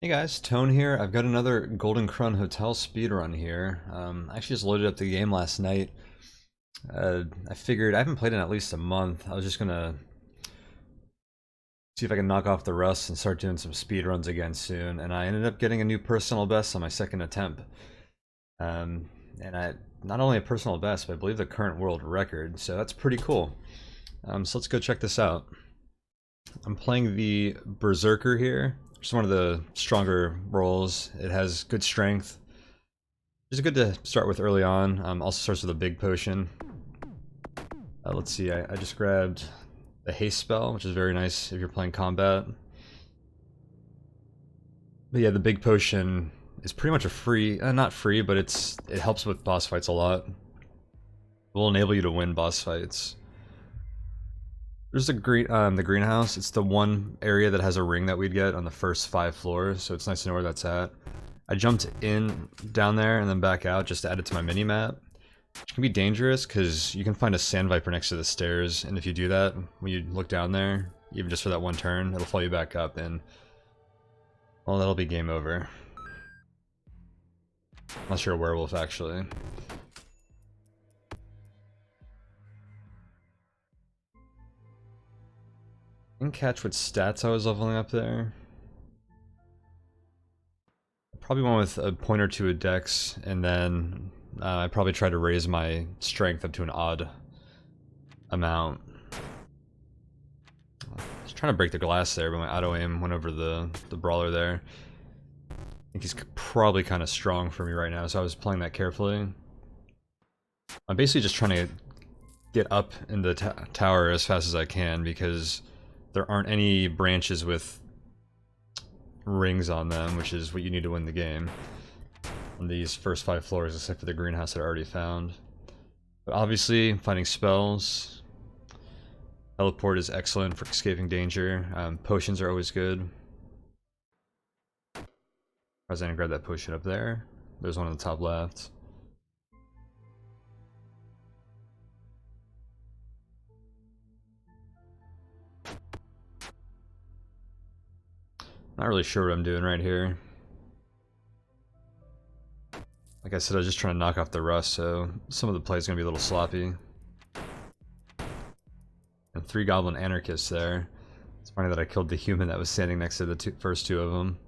Hey guys, Tone here. I've got another Golden Krone Hotel speedrun here. I actually just loaded up the game last night. I figured I haven't played in at least a month. I was just gonna see if I can knock off the rust and start doing some speedruns again soon. And I ended up getting a new personal best on my second attempt. Um, and I not only a personal best, but I believe the current world record. So that's pretty cool. So let's go check this out. I'm playing the Berserker here. It's one of the stronger roles. It has good strength. It's good to start with early on. Also starts with a big potion. Let's see, I just grabbed the haste spell, which is very nice if you're playing combat. But yeah, the big potion is pretty much a free, not free, but it helps with boss fights a lot. It will enable you to win boss fights. There's the greenhouse. It's the one area that has a ring that we'd get on the first 5 floors, so it's nice to know where that's at. I jumped in down there and then back out just to add it to my mini map, which can be dangerous because you can find a sand viper next to the stairs, and if you do that, when you look down there, even just for that one turn, it'll follow you back up, and well, that'll be game over. Unless you're a werewolf, actually. Didn't catch what stats I was leveling up there. Probably one with a point or two of dex, and then I probably try to raise my strength up to an odd amount. I was trying to break the glass there, but my auto aim went over the brawler there. I think he's probably kind of strong for me right now, so I was playing that carefully. I'm basically just trying to get up in the tower as fast as I can because there aren't any branches with rings on them, which is what you need to win the game on these first 5 floors, except for the greenhouse that I already found. But obviously, finding spells. Teleport is excellent for escaping danger. Potions are always good. I was gonna grab that potion up there. There's one on the top left. Not really sure what I'm doing right here. Like I said, I was just trying to knock off the rust, so some of the play is going to be a little sloppy. And 3 goblin anarchists there. It's funny that I killed the human that was standing next to the first two of them.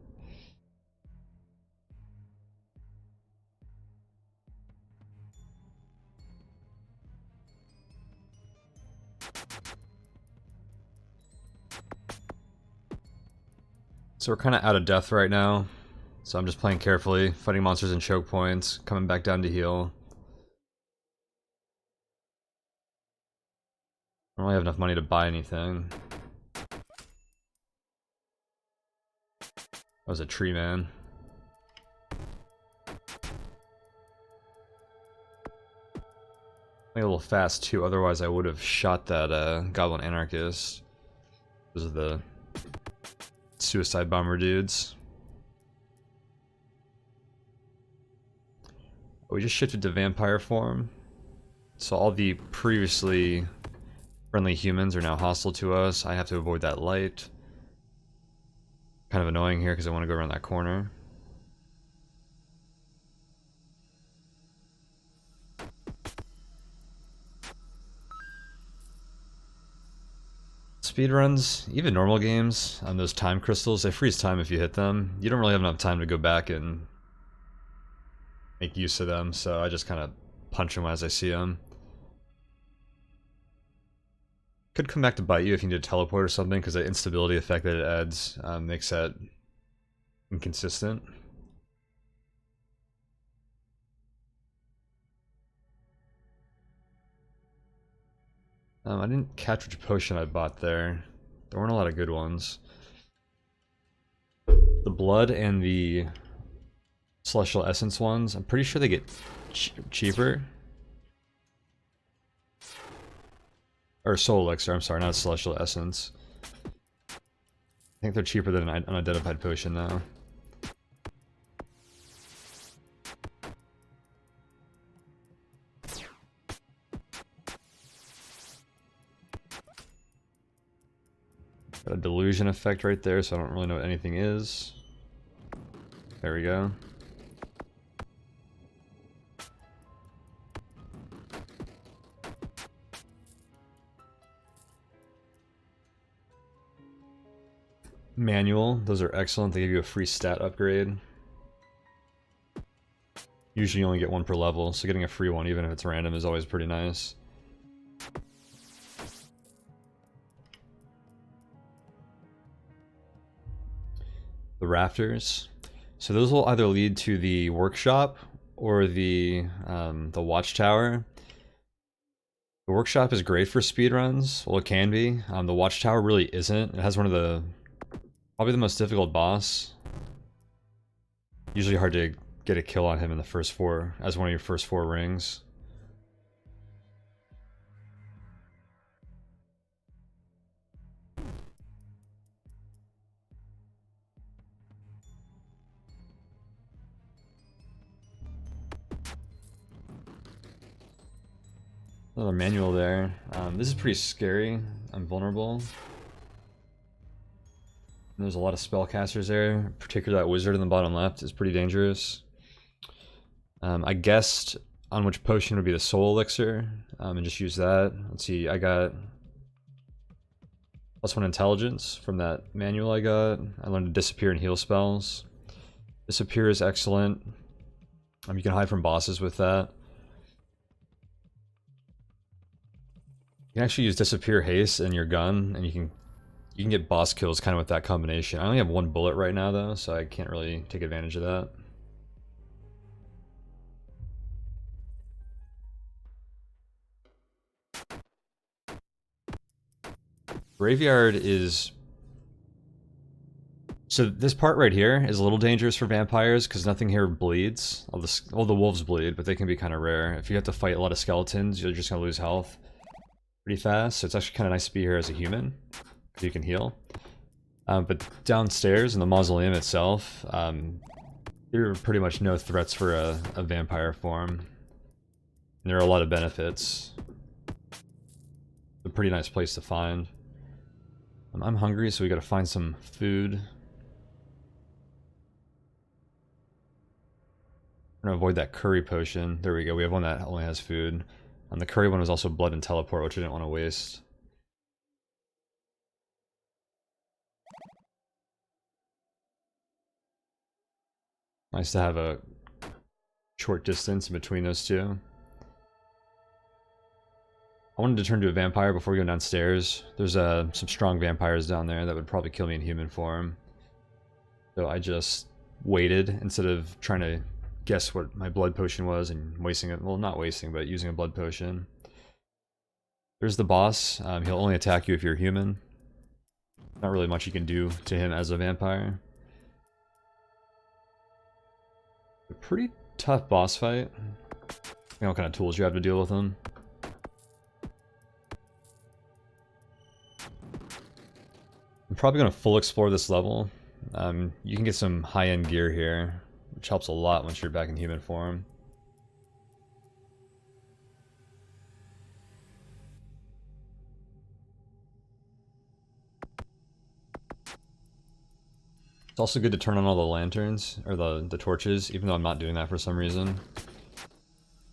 So we're kind of out of death right now. So I'm just playing carefully, fighting monsters in choke points, coming back down to heal. I don't really have enough money to buy anything. That was a tree man. A little fast too, otherwise I would have shot that goblin anarchist. Those are the suicide bomber dudes. We just shifted to vampire form. So all the previously friendly humans are now hostile to us. I have to avoid that light. Kind of annoying here because I want to go around that corner. Speedruns, even normal games, on those time crystals, they freeze time if you hit them. You don't really have enough time to go back and make use of them, so I just kind of punch them as I see them. Could come back to bite you if you need to teleport or something, because the instability effect that it adds makes that inconsistent. I didn't catch which potion I bought there. There weren't a lot of good ones. The blood and the celestial essence ones, I'm pretty sure they get cheaper. Or soul elixir, I'm sorry, not celestial essence. I think they're cheaper than an unidentified potion though. Got a delusion effect right there, so I don't really know what anything is. There we go. Manual, those are excellent. They give you a free stat upgrade. Usually you only get one per level, so getting a free one, even if it's random, is always pretty nice. The rafters. So those will either lead to the workshop or the watchtower. The workshop is great for speedruns. Well, it can be. The watchtower really isn't. It has one of the... probably the most difficult boss. Usually hard to get a kill on him in the first 4, as one of your first 4 rings. Another manual there. This is pretty scary. I'm vulnerable. There's a lot of spellcasters there, particularly that wizard in the bottom left is pretty dangerous. I guessed on which potion would be the soul elixir, and just use that. Let's see, I got +1 intelligence from that manual I got. I learned to disappear and heal spells. Disappear is excellent. You can hide from bosses with that. You can actually use disappear haste in your gun, and you can get boss kills kind of with that combination. I only have 1 bullet right now though, so I can't really take advantage of that. Graveyard is... so this part right here is a little dangerous for vampires because nothing here bleeds. All the wolves bleed, but they can be kind of rare. If you have to fight a lot of skeletons, you're just going to lose health pretty fast, so it's actually kind of nice to be here as a human, because you can heal. But downstairs in the mausoleum itself, there are pretty much no threats for a vampire form. And there are a lot of benefits. It's a pretty nice place to find. I'm hungry, so we gotta find some food. I'm gonna avoid that curry potion. There we go, we have one that only has food. And the curry one was also blood and teleport, which I didn't want to waste. Nice to have a short distance in between those two. I wanted to turn to a vampire before we go downstairs. There's some strong vampires down there that would probably kill me in human form. So I just waited instead of trying to guess what my blood potion was and wasting it. Well, not wasting, but using a blood potion. There's the boss. He'll only attack you if you're human. Not really much you can do to him as a vampire. A pretty tough boss fight. You know what kind of tools you have to deal with him. I'm probably going to full explore this level. You can get some high-end gear here, which helps a lot once you're back in human form. It's also good to turn on all the lanterns, or the torches, even though I'm not doing that for some reason.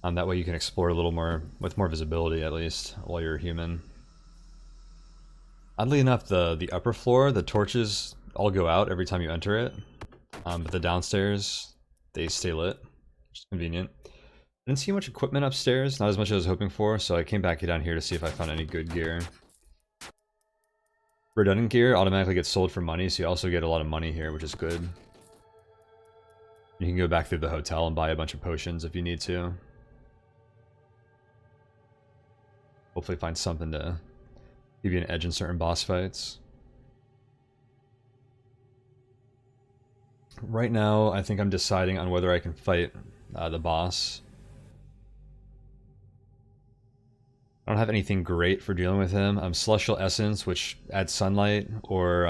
That way you can explore a little more, with more visibility at least, while you're human. Oddly enough, the upper floor, the torches all go out every time you enter it. But the downstairs, they stay lit, which is convenient. I didn't see much equipment upstairs, not as much as I was hoping for, so I came back down here to see if I found any good gear. Redundant gear automatically gets sold for money, so you also get a lot of money here, which is good. You can go back through the hotel and buy a bunch of potions if you need to. Hopefully find something to give you an edge in certain boss fights. Right now, I think I'm deciding on whether I can fight the boss. I don't have anything great for dealing with him. Celestial Essence, which adds sunlight, or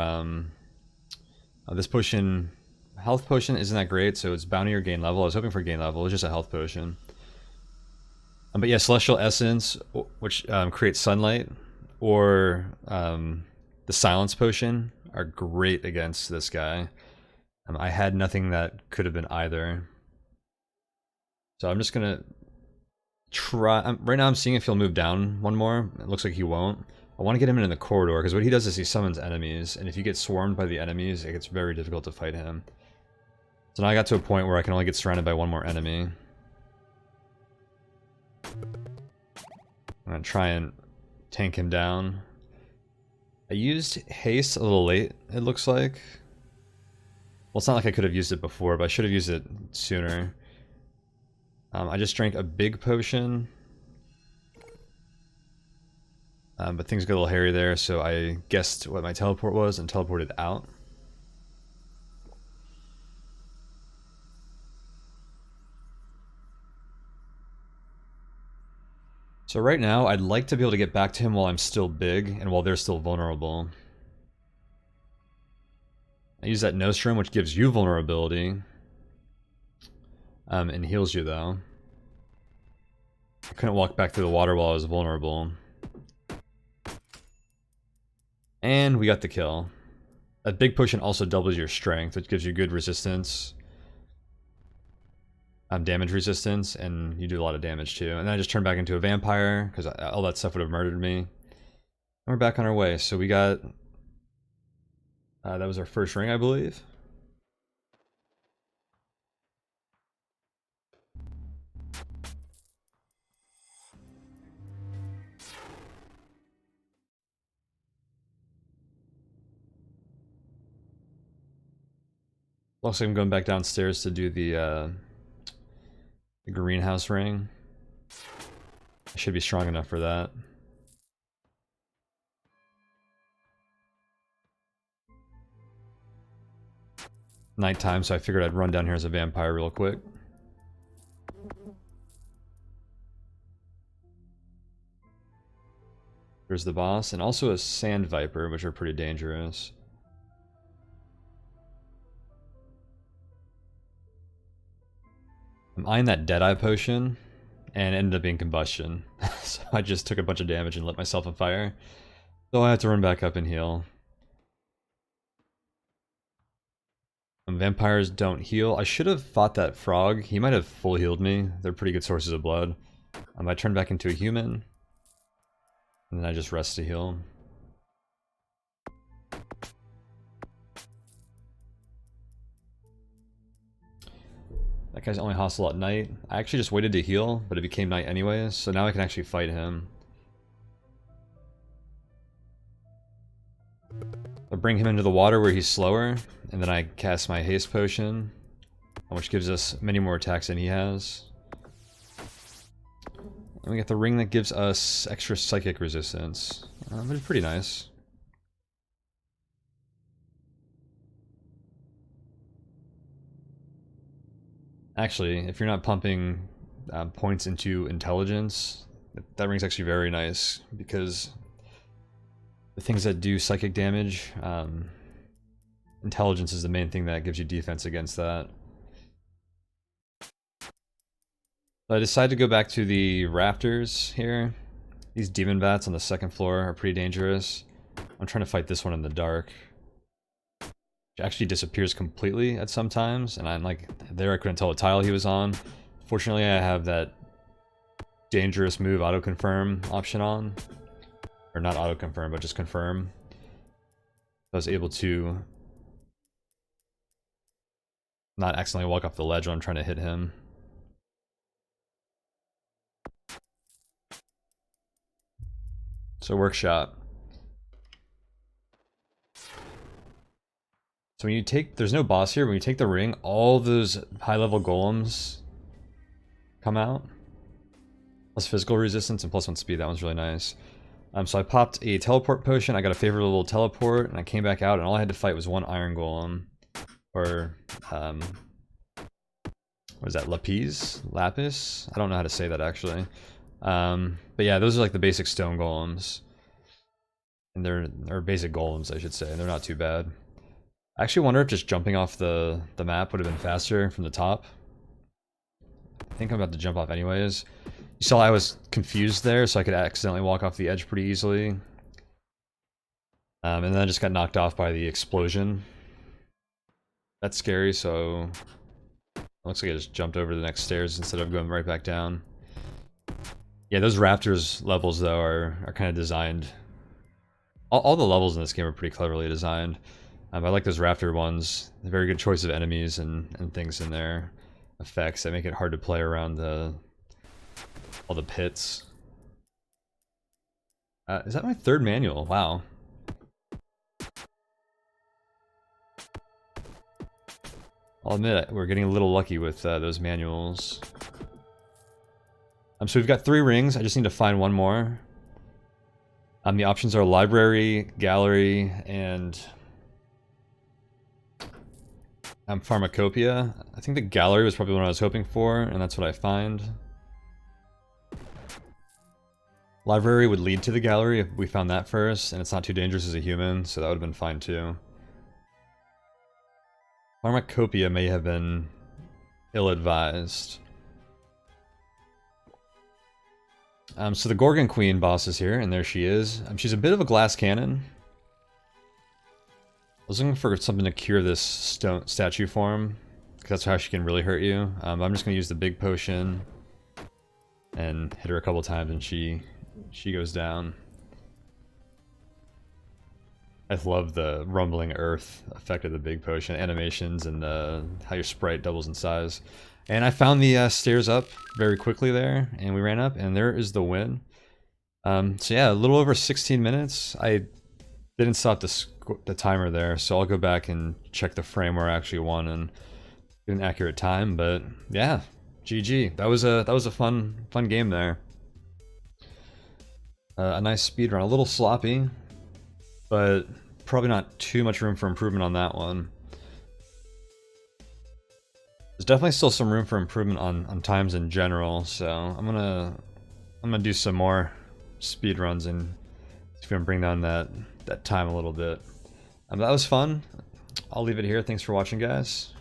this potion, health potion isn't that great, so it's bounty or gain level. I was hoping for gain level, it's just a health potion. But yeah, Celestial Essence, which creates sunlight, or the Silence potion are great against this guy. I had nothing that could have been either. So I'm just gonna try. Right now I'm seeing if he'll move down one more. It looks like he won't. I want to get him in the corridor, because what he does is he summons enemies, and if you get swarmed by the enemies, it gets very difficult to fight him. So now I got to a point where I can only get surrounded by one more enemy. I'm gonna try and tank him down. I used haste a little late, it looks like. Well, it's not like I could have used it before, but I should have used it sooner. I just drank a big potion. But things got a little hairy there, so I guessed what my teleport was and teleported out. So right now, I'd like to be able to get back to him while I'm still big, and while they're still vulnerable. I use that Nostrum, which gives you vulnerability. And heals you, though. I couldn't walk back through the water while I was vulnerable. And we got the kill. A big potion also doubles your strength, which gives you good resistance. Damage resistance, and you do a lot of damage too. And then I just turned back into a vampire, because all that stuff would have murdered me. And we're back on our way. So we got... that was our first ring, I believe. Looks like I'm going back downstairs to do the greenhouse ring. I should be strong enough for that. Nighttime, so I figured I'd run down here as a vampire real quick. There's the boss, and also a sand viper, which are pretty dangerous. I'm eyeing that Deadeye potion, and it ended up being combustion. So I just took a bunch of damage and lit myself on fire. So I had to run back up and heal. Vampires don't heal. I should have fought that frog. He might have full healed me. They're pretty good sources of blood. I turned back into a human. And then I just rest to heal. That guy's only hostile at night. I actually just waited to heal, but it became night anyways, so now I can actually fight him. I bring him into the water where he's slower, and then I cast my haste potion, which gives us many more attacks than he has. And we get the ring that gives us extra psychic resistance, but it's pretty nice. Actually, if you're not pumping points into intelligence, that ring's actually very nice, because the things that do psychic damage, intelligence is the main thing that gives you defense against that. So I decided to go back to the rafters here. These demon bats on the second floor are pretty dangerous. I'm trying to fight this one in the dark. It actually disappears completely at some times, and I'm like, there I couldn't tell what tile he was on. Fortunately, I have that dangerous move auto-confirm option on. Or not auto-confirm, but just confirm. I was able to not accidentally walk off the ledge when I'm trying to hit him. So workshop. So when you take, there's no boss here, when you take the ring, all those high-level golems come out. Plus physical resistance and +1 speed, that one's really nice. So I popped a teleport potion, I got a favorable teleport, and I came back out, and all I had to fight was one iron golem. Or, what is that, lapis? Lapis? I don't know how to say that, actually. But yeah, those are like the basic stone golems. And they're basic golems, I should say, they're not too bad. I actually wonder if just jumping off the map would have been faster from the top. I think I'm about to jump off anyways. You saw I was confused there, so I could accidentally walk off the edge pretty easily. And then I just got knocked off by the explosion. That's scary, so it looks like I just jumped over the next stairs instead of going right back down. Yeah, those Raptors levels, though, are kind of designed. All the levels in this game are pretty cleverly designed. I like those Raptor ones. A very good choice of enemies and things in their effects that make it hard to play around all the pits. Is that my third manual? Wow. I'll admit, we're getting a little lucky with those manuals. So we've got 3 rings. I just need to find one more. The options are library, gallery, and pharmacopoeia. I think the gallery was probably what I was hoping for, and that's what I find. Library would lead to the gallery if we found that first, and it's not too dangerous as a human, so that would have been fine too. Pharmacopoeia may have been ill-advised. So the Gorgon Queen boss is here, and there she is. She's a bit of a glass cannon. I was looking for something to cure this stone statue form, because that's how she can really hurt you. I'm just going to use the big potion and hit her a couple times, and she goes down. I love the rumbling earth effect of the big potion, animations, and how your sprite doubles in size. And I found the stairs up very quickly there, and we ran up, and there is the win. So yeah, a little over 16 minutes. I didn't stop the timer there, so I'll go back and check the frame where I actually won and get an accurate time. But yeah, GG. That was a fun game there. A nice speed run, a little sloppy, but probably not too much room for improvement on that one. There's definitely still some room for improvement on times in general, so I'm gonna do some more speed runs and see if we can bring down that time a little bit. That was fun. I'll leave it here. Thanks for watching, guys.